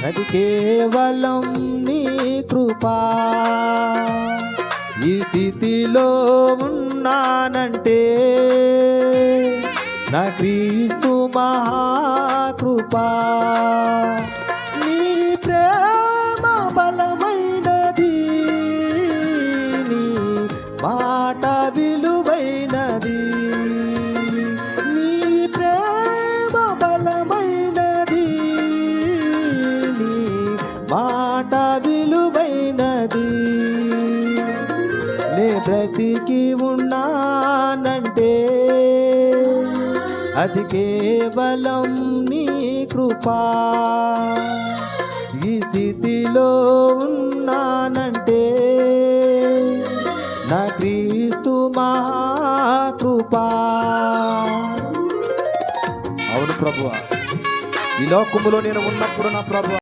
అది కేవలం నీ కృపా. ఈ స్థితిలో ఉన్నానంటే నా క్రీస్తు మహాకృపా. నీ ప్రేమ బలమైనది, నీ మాట విలువైనది. నీ ప్రేమ బలమైనది, నీ మాట విలువైనది. నే బ్రతికి ఉన్నానంటే అది కేవలం నీ కృపా. ఈ స్థితిలో ఉన్నానంటే నా క్రీస్తు మహాకృపా. అవును ప్రభువా, ఈ లోకములో నేను ఉన్నప్పుడు నా ప్రభువా